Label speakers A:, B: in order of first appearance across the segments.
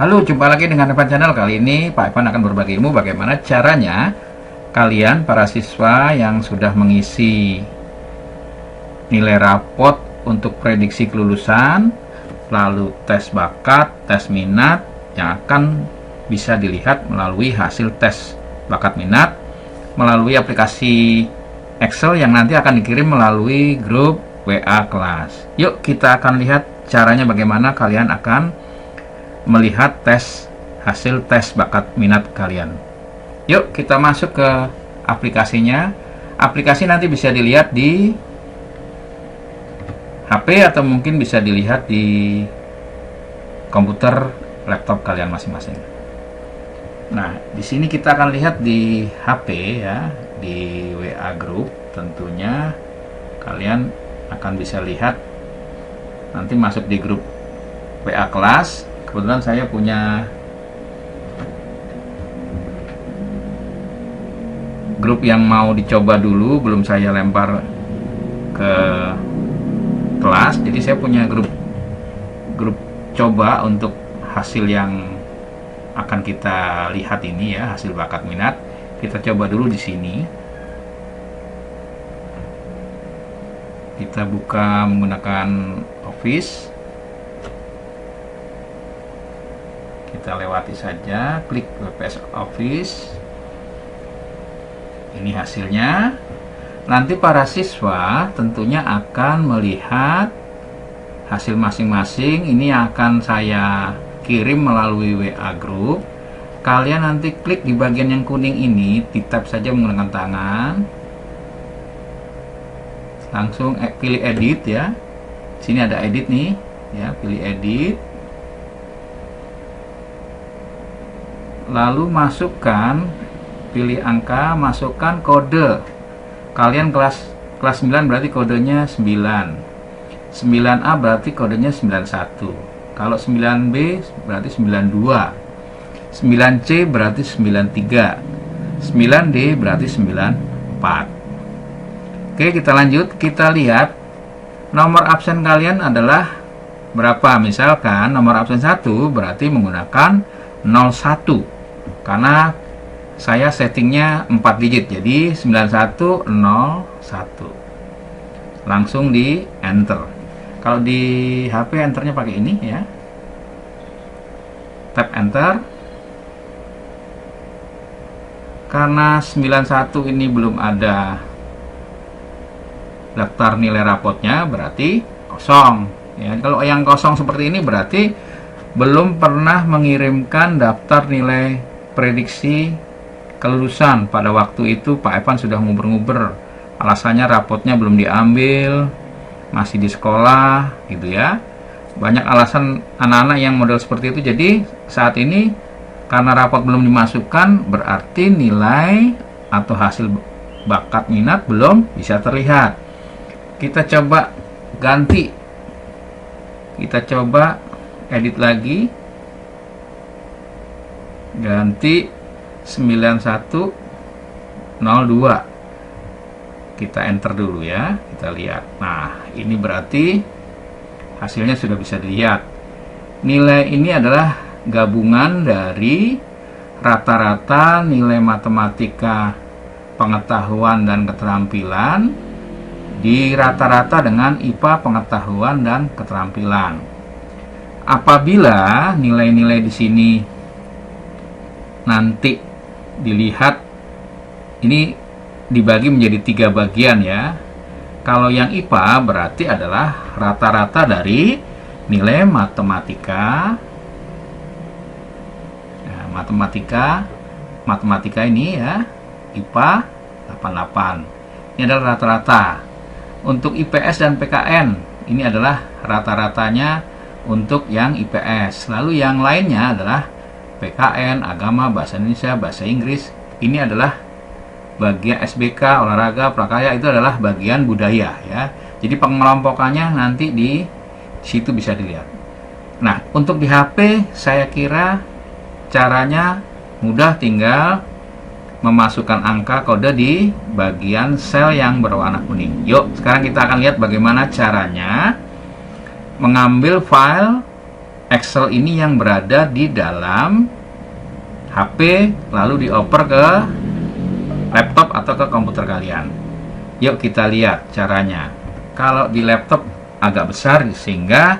A: Halo, jumpa lagi dengan Evan Channel. Kali ini Pak Evan akan berbagi ilmu bagaimana caranya kalian para siswa yang sudah mengisi nilai rapot untuk prediksi kelulusan, lalu tes bakat, tes minat yang akan bisa dilihat melalui hasil tes bakat minat melalui aplikasi Excel yang nanti akan dikirim melalui grup WA kelas. Yuk kita akan lihat caranya bagaimana kalian akan melihat hasil tes bakat minat kalian. Yuk kita masuk ke aplikasinya. Aplikasi nanti bisa dilihat di HP atau mungkin bisa dilihat di komputer laptop kalian masing-masing. Nah, di sini kita akan lihat di HP ya, di WA group. Tentunya kalian akan bisa lihat nanti masuk di grup WA kelas. Kebetulan saya punya grup yang mau dicoba dulu, belum saya lempar ke kelas. Jadi saya punya grup coba untuk hasil yang akan kita lihat ini ya, hasil bakat minat. Kita coba dulu di sini. Kita buka menggunakan Office. Kita lewati saja, klik WPS Office. Ini hasilnya. Nanti para siswa tentunya akan melihat hasil masing-masing. Ini akan saya kirim melalui WA group. Kalian nanti klik di bagian yang kuning ini, di tab saja menggunakan tangan. Langsung pilih edit ya. Sini ada edit nih, ya, pilih edit. Lalu masukkan, pilih angka, masukkan kode. Kalian kelas 9 berarti kodenya 9. 9A berarti kodenya 91. Kalau 9B berarti 92. 9C berarti 93. 9D berarti 94. Oke, kita lanjut. Kita lihat nomor absen kalian adalah berapa. Misalkan nomor absen 1 berarti menggunakan 01. Karena saya settingnya 4 digit, jadi 9101. Langsung di enter. Kalau di HP enternya pakai ini ya, tap enter. Karena 91 ini belum ada daftar nilai rapotnya, berarti kosong ya. Kalau yang kosong seperti ini berarti belum pernah mengirimkan daftar nilai prediksi kelulusan. Pada waktu itu Pak Evan sudah nguber-nguber, alasannya rapotnya belum diambil, masih di sekolah gitu ya. Banyak alasan anak-anak yang model seperti itu. Jadi saat ini karena rapot belum dimasukkan, berarti nilai atau hasil bakat minat belum bisa terlihat. Kita coba ganti, kita coba edit lagi, ganti 9102. Kita enter dulu ya, kita lihat. Nah, ini berarti hasilnya sudah bisa dilihat. Nilai ini adalah gabungan dari rata-rata nilai matematika pengetahuan dan keterampilan di rata-rata dengan IPA pengetahuan dan keterampilan. Apabila nilai-nilai di sini nanti dilihat, ini dibagi menjadi 3 bagian ya. Kalau yang IPA berarti adalah rata-rata dari nilai matematika. Nah, matematika ini ya, IPA 88. Ini adalah rata-rata. Untuk IPS dan PKN ini adalah rata-ratanya untuk yang IPS. Lalu yang lainnya adalah PKN, agama, bahasa Indonesia, bahasa Inggris. Ini adalah bagian SBK, olahraga, prakarya, itu adalah bagian budaya ya. Jadi pengelompokannya nanti di situ bisa dilihat. Nah, untuk di HP saya kira caranya mudah, tinggal memasukkan angka kode di bagian sel yang berwarna kuning. Yuk, sekarang kita akan lihat bagaimana caranya mengambil file Excel ini yang berada di dalam HP lalu dioper ke laptop atau ke komputer kalian. Yuk kita lihat caranya. Kalau di laptop agak besar sehingga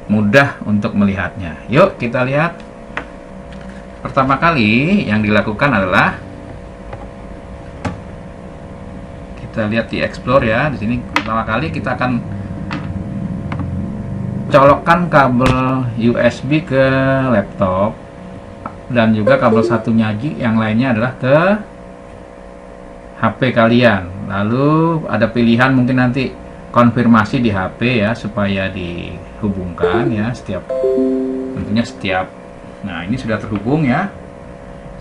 A: mudah untuk melihatnya. Yuk kita lihat. Pertama kali yang dilakukan adalah kita lihat di Explore ya. Di sini pertama kali kita akan colokkan kabel USB ke laptop dan juga kabel satunya lagi yang lainnya adalah ke HP kalian. Lalu ada pilihan mungkin nanti konfirmasi di HP ya supaya dihubungkan ya tentunya setiap. Nah, ini sudah terhubung ya.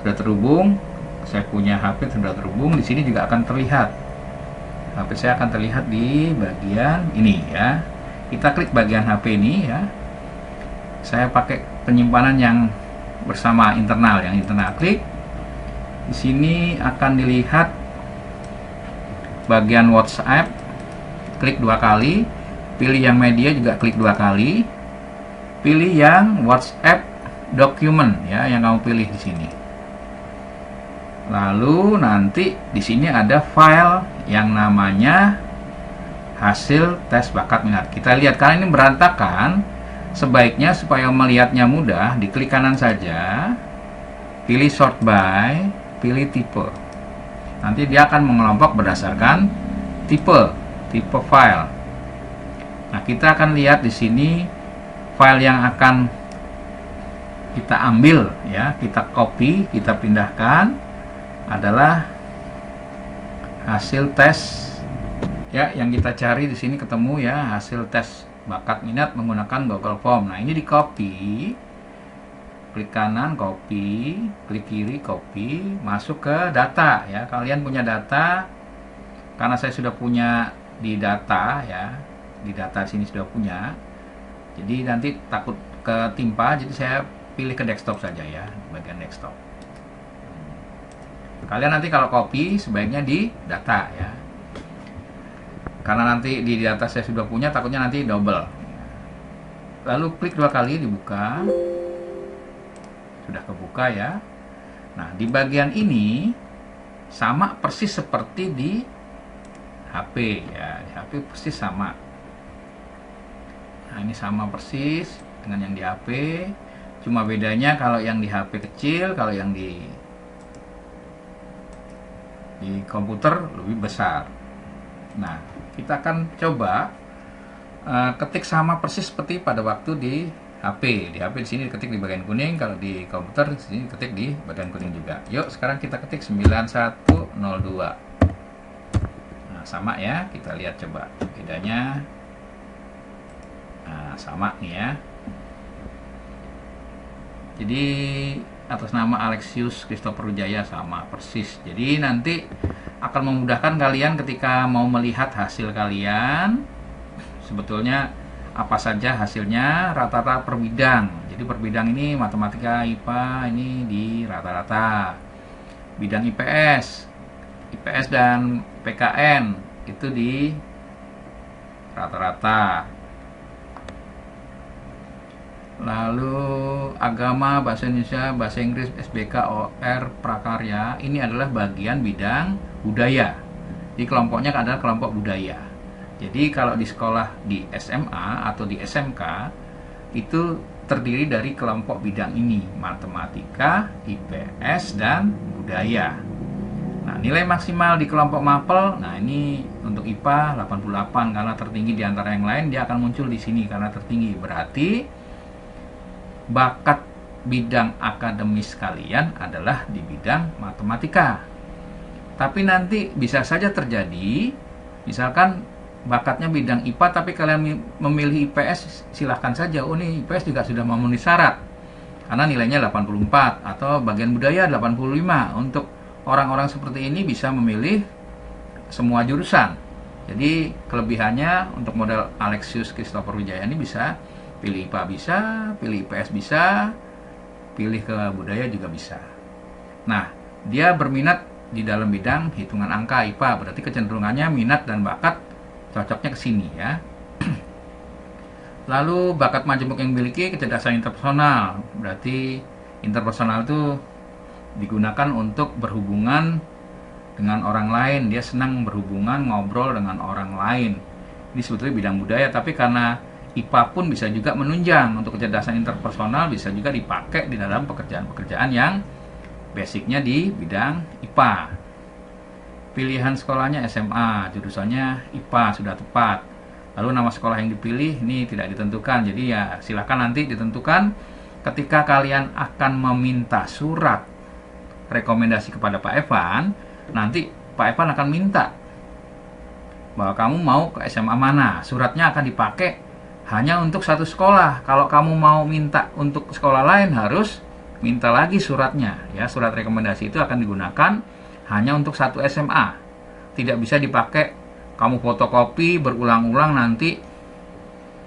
A: Sudah terhubung. Saya punya HP sudah terhubung. Di sini juga akan terlihat. HP saya akan terlihat di bagian ini ya. Kita klik bagian HP ini ya. Saya pakai penyimpanan yang bersama internal, yang internal. Klik. Di sini akan dilihat bagian WhatsApp. Klik 2 kali. Pilih yang media juga klik 2 kali. Pilih yang WhatsApp document ya, yang kamu pilih di sini. Lalu nanti di sini ada file yang namanya hasil tes bakat minat. Kita lihat karena ini berantakan. Sebaiknya supaya melihatnya mudah, diklik kanan saja, pilih sort by, pilih tipe. Nanti dia akan mengelompok berdasarkan tipe file. Nah, kita akan lihat di sini file yang akan kita ambil ya, kita copy, kita pindahkan adalah hasil tes ya, yang kita cari di sini ketemu ya, hasil tes bakat minat menggunakan Google Form. Nah, ini di copy, klik kanan copy, klik kiri copy, masuk ke data ya. Kalian punya data, karena saya sudah punya di data ya, di data sini sudah punya, jadi nanti takut ketimpa, jadi saya pilih ke desktop saja ya, bagian desktop. Kalian nanti kalau copy sebaiknya di data ya, karena nanti di data saya sudah punya, takutnya nanti double. Lalu klik 2 kali, dibuka. Sudah kebuka ya. Nah, di bagian ini sama persis seperti di HP ya. Di HP persis sama. Nah, ini sama persis dengan yang di HP. Cuma bedanya kalau yang di HP kecil, kalau yang di komputer lebih besar. Nah, kita akan coba ketik sama persis seperti pada waktu di HP. Di HP di sini ketik di bagian kuning, kalau di komputer di sini ketik di bagian kuning juga. Yuk, sekarang kita ketik 9102. Nah, sama ya. Kita lihat coba bedanya. Nah, sama nih ya. Jadi atas nama Alexius Christopher Wijaya sama persis. Jadi nanti akan memudahkan kalian ketika mau melihat hasil kalian. Sebetulnya apa saja hasilnya, rata-rata per bidang. Jadi per bidang ini matematika, IPA ini di rata-rata. Bidang IPS dan PKN itu di rata-rata. Lalu agama, bahasa Indonesia, bahasa Inggris, SBK, OR, prakarya, ini adalah bagian bidang budaya. Di kelompoknya adalah kelompok budaya. Jadi kalau di sekolah di SMA atau di SMK itu terdiri dari kelompok bidang ini, matematika, IPS, dan budaya. Nah, nilai maksimal di kelompok mapel, nah ini untuk IPA 88 karena tertinggi di antara yang lain, dia akan muncul di sini karena tertinggi. Berarti bakat bidang akademis kalian adalah di bidang matematika. Tapi nanti bisa saja terjadi, misalkan bakatnya bidang IPA tapi kalian memilih IPS, silahkan saja. Oh, nih IPS juga sudah memenuhi syarat karena nilainya 84, atau bagian budaya 85. Untuk orang-orang seperti ini bisa memilih semua jurusan. Jadi kelebihannya untuk model Alexius Christopher Wijaya ini bisa pilih IPA bisa, pilih IPS bisa, pilih ke budaya juga bisa. Nah, dia berminat di dalam bidang hitungan angka IPA, berarti kecenderungannya minat dan bakat cocoknya ke sini ya. Lalu bakat majemuk yang memiliki kecerdasan interpersonal. Berarti interpersonal itu digunakan untuk berhubungan dengan orang lain. Dia senang berhubungan, ngobrol dengan orang lain. Ini sebetulnya bidang budaya, tapi karena IPA pun bisa juga menunjang untuk kecerdasan interpersonal, bisa juga dipakai di dalam pekerjaan-pekerjaan yang basicnya di bidang IPA. Pilihan sekolahnya SMA, jurusannya IPA sudah tepat. Lalu nama sekolah yang dipilih ini tidak ditentukan, jadi ya silakan nanti ditentukan ketika kalian akan meminta surat rekomendasi kepada Pak Evan. Nanti Pak Evan akan minta bahwa kamu mau ke SMA mana. Suratnya akan dipakai hanya untuk satu sekolah. Kalau kamu mau minta untuk sekolah lain harus minta lagi suratnya. Ya, surat rekomendasi itu akan digunakan hanya untuk satu SMA. Tidak bisa dipakai kamu fotokopi berulang-ulang nanti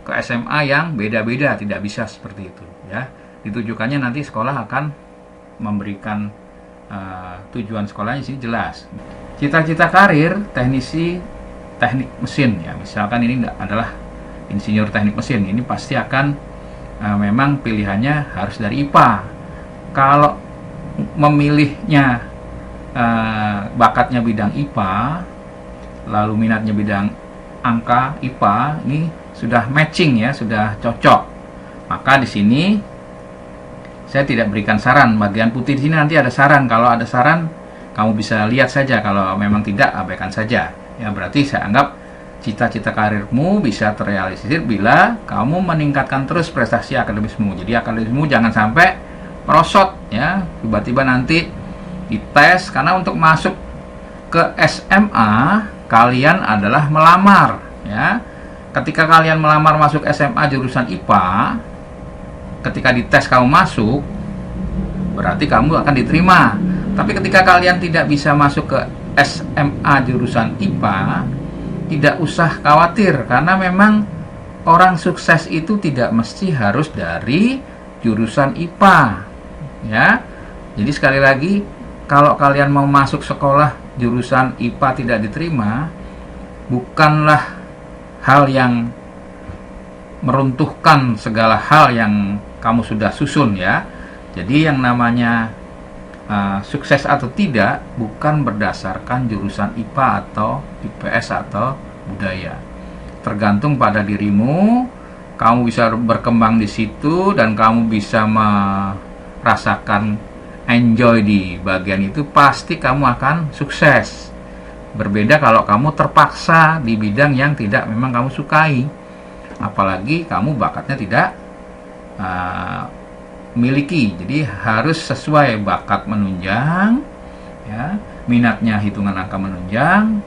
A: ke SMA yang beda-beda, tidak bisa seperti itu ya. Ditujukannya nanti sekolah akan memberikan tujuan sekolahnya sih jelas. Cita-cita karir teknisi teknik mesin ya, misalkan ini adalah insinyur teknik mesin, ini pasti akan memang pilihannya harus dari IPA. Kalau memilihnya bakatnya bidang IPA, lalu minatnya bidang angka IPA, ini sudah matching ya, sudah cocok. Maka di sini saya tidak berikan saran. Bagian putih di sini nanti ada saran. Kalau ada saran, kamu bisa lihat saja. Kalau memang tidak, abaikan saja. Ya, berarti saya anggap cita-cita karirmu bisa terrealisir bila kamu meningkatkan terus prestasi akademismu. Jadi akademismu jangan sampai merosot ya. Tiba-tiba nanti dites, karena untuk masuk ke SMA kalian adalah melamar ya. Ketika kalian melamar masuk SMA jurusan IPA, ketika dites kamu masuk, berarti kamu akan diterima. Tapi ketika kalian tidak bisa masuk ke SMA jurusan IPA, tidak usah khawatir, karena memang orang sukses itu tidak mesti harus dari jurusan IPA ya. Jadi sekali lagi, kalau kalian mau masuk sekolah jurusan IPA tidak diterima, bukanlah hal yang meruntuhkan segala hal yang kamu sudah susun ya. Jadi yang namanya sukses atau tidak bukan berdasarkan jurusan IPA atau IPS atau budaya. Tergantung pada dirimu, kamu bisa berkembang di situ dan kamu bisa merasakan enjoy di bagian itu, pasti kamu akan sukses. Berbeda kalau kamu terpaksa di bidang yang tidak memang kamu sukai, apalagi kamu bakatnya tidak miliki. Jadi harus sesuai, bakat menunjang ya, minatnya hitungan angka menunjang,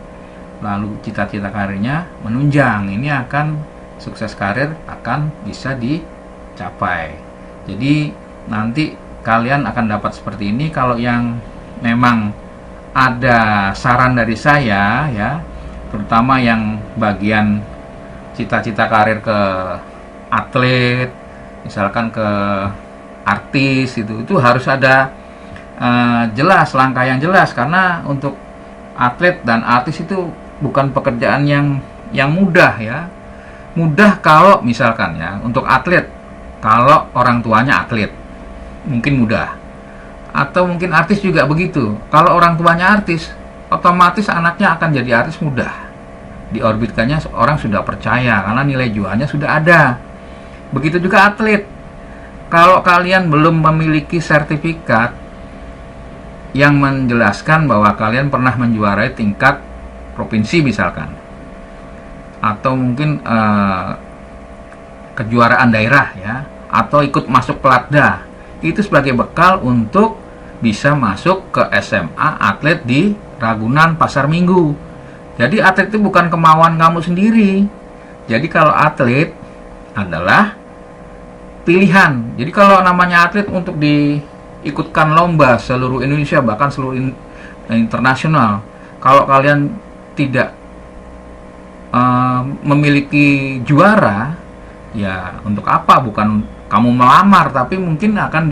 A: lalu cita-cita karirnya menunjang. Ini akan sukses karir akan bisa dicapai. Jadi nanti kalian akan dapat seperti ini. Kalau yang memang ada saran dari saya ya, terutama yang bagian cita-cita karir ke atlet, misalkan ke artis, itu harus ada jelas, langkah yang jelas, karena untuk atlet dan artis itu bukan pekerjaan yang mudah ya. Mudah kalau misalkan ya, untuk atlet, kalau orang tuanya atlet mungkin mudah, atau mungkin artis juga begitu. Kalau orang tuanya artis, otomatis anaknya akan jadi artis mudah. Diorbitkannya orang sudah percaya karena nilai jualnya sudah ada. Begitu juga atlet. Kalau kalian belum memiliki sertifikat yang menjelaskan bahwa kalian pernah menjuarai tingkat provinsi misalkan, atau mungkin kejuaraan daerah ya, atau ikut masuk pelatda, itu sebagai bekal untuk bisa masuk ke SMA atlet di Ragunan Pasar Minggu. Jadi atlet itu bukan kemauan kamu sendiri. Jadi kalau atlet adalah pilihan. Jadi kalau namanya atlet untuk diikutkan lomba seluruh Indonesia, bahkan seluruh internasional, kalau kalian tidak memiliki juara, ya untuk apa? Bukan kamu melamar, tapi mungkin akan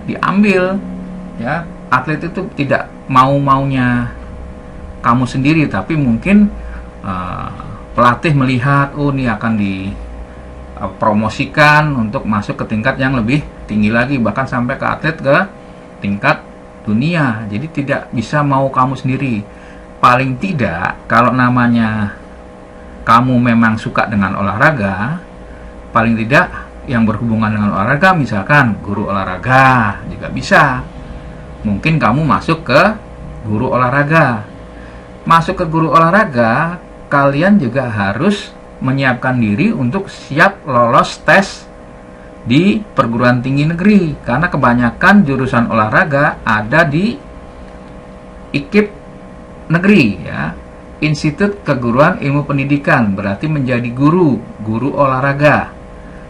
A: diambil ya. Atlet itu tidak mau-maunya kamu sendiri, tapi mungkin pelatih melihat, oh ini akan promosikan untuk masuk ke tingkat yang lebih tinggi lagi, bahkan sampai ke atlet ke tingkat dunia. Jadi tidak bisa mau kamu sendiri. Paling tidak kalau namanya kamu memang suka dengan olahraga, paling tidak yang berhubungan dengan olahraga, misalkan guru olahraga juga bisa. Mungkin kamu masuk ke guru olahraga. Masuk ke guru olahraga, kalian juga harus menyiapkan diri untuk siap lolos tes di perguruan tinggi negeri, karena kebanyakan jurusan olahraga ada di IKIP negeri ya, Institut Keguruan Ilmu Pendidikan, berarti menjadi guru olahraga,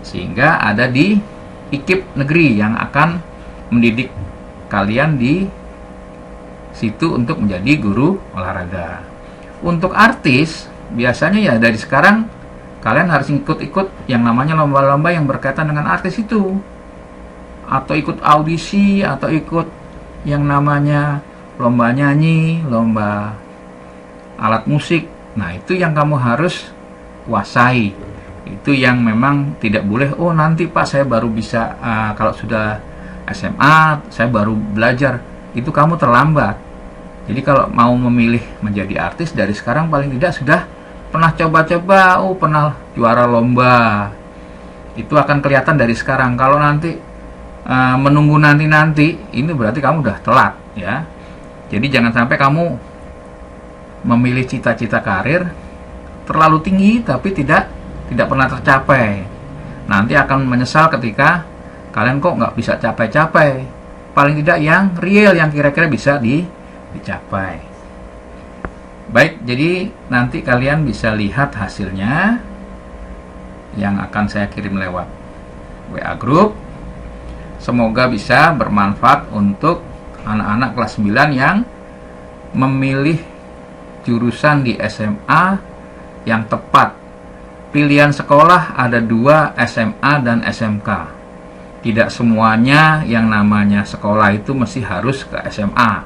A: sehingga ada di IKIP negeri yang akan mendidik kalian di situ untuk menjadi guru olahraga. Untuk artis, biasanya ya dari sekarang kalian harus ikut-ikut yang namanya lomba-lomba yang berkaitan dengan artis itu, atau ikut audisi, atau ikut yang namanya lomba nyanyi, lomba alat musik. Nah, itu yang kamu harus kuasai. Itu yang memang tidak boleh, oh nanti Pak saya baru bisa, kalau sudah SMA saya baru belajar. Itu kamu terlambat. Jadi kalau mau memilih menjadi artis dari sekarang paling tidak sudah pernah coba-coba, oh pernah juara lomba. Itu akan kelihatan dari sekarang. Kalau nanti menunggu nanti, ini berarti kamu udah telat ya. Jadi jangan sampai kamu memilih cita-cita karir terlalu tinggi tapi tidak pernah tercapai. Nanti akan menyesal ketika kalian kok nggak bisa capai-capai. Paling tidak yang real, yang kira-kira bisa dicapai. Baik, jadi nanti kalian bisa lihat hasilnya yang akan saya kirim lewat WA Group. Semoga bisa bermanfaat untuk anak-anak kelas 9 yang memilih jurusan di SMA yang tepat. Pilihan sekolah ada 2, SMA dan SMK. Tidak semuanya yang namanya sekolah itu mesti harus ke SMA.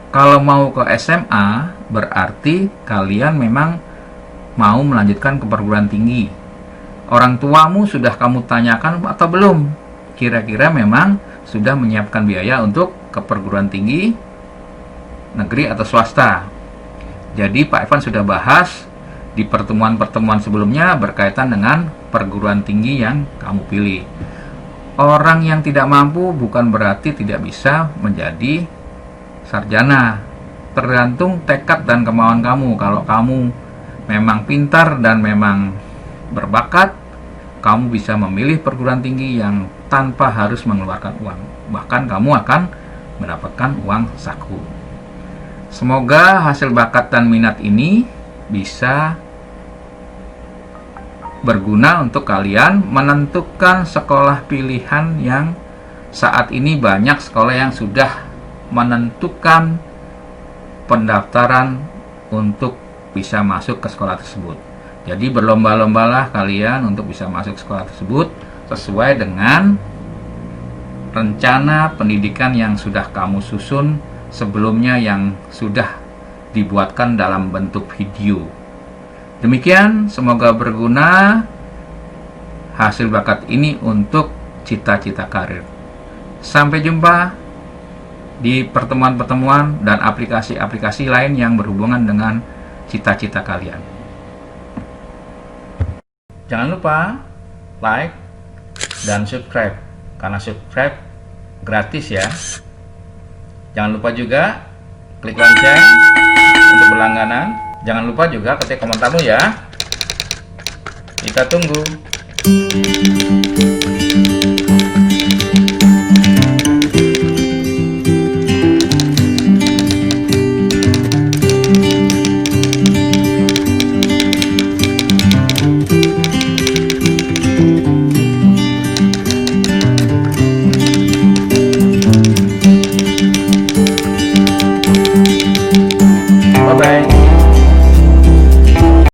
A: Kalau mau ke SMA, berarti kalian memang mau melanjutkan ke perguruan tinggi. Orang tuamu sudah kamu tanyakan atau belum? Kira-kira memang sudah menyiapkan biaya untuk ke perguruan tinggi negeri atau swasta. Jadi Pak Evan sudah bahas di pertemuan-pertemuan sebelumnya berkaitan dengan perguruan tinggi yang kamu pilih. Orang yang tidak mampu bukan berarti tidak bisa menjadi sarjana. Tergantung tekad dan kemauan kamu. Kalau kamu memang pintar dan memang berbakat, kamu bisa memilih perguruan tinggi yang tanpa harus mengeluarkan uang. Bahkan kamu akan mendapatkan uang saku. Semoga hasil bakat dan minat ini bisa berguna untuk kalian menentukan sekolah pilihan. Yang saat ini banyak sekolah yang sudah menentukan pendaftaran untuk bisa masuk ke sekolah tersebut. Jadi berlomba-lombalah kalian untuk bisa masuk sekolah tersebut sesuai dengan rencana pendidikan yang sudah kamu susun sebelumnya, yang sudah dibuatkan dalam bentuk video. Demikian, semoga berguna hasil bakat ini untuk cita-cita karir. Sampai jumpa di pertemuan-pertemuan dan aplikasi-aplikasi lain yang berhubungan dengan cita-cita kalian. Jangan lupa like dan subscribe, karena subscribe gratis ya. Jangan lupa juga klik lonceng untuk berlangganan. Jangan lupa juga ketik komentarmu ya. Kita tunggu.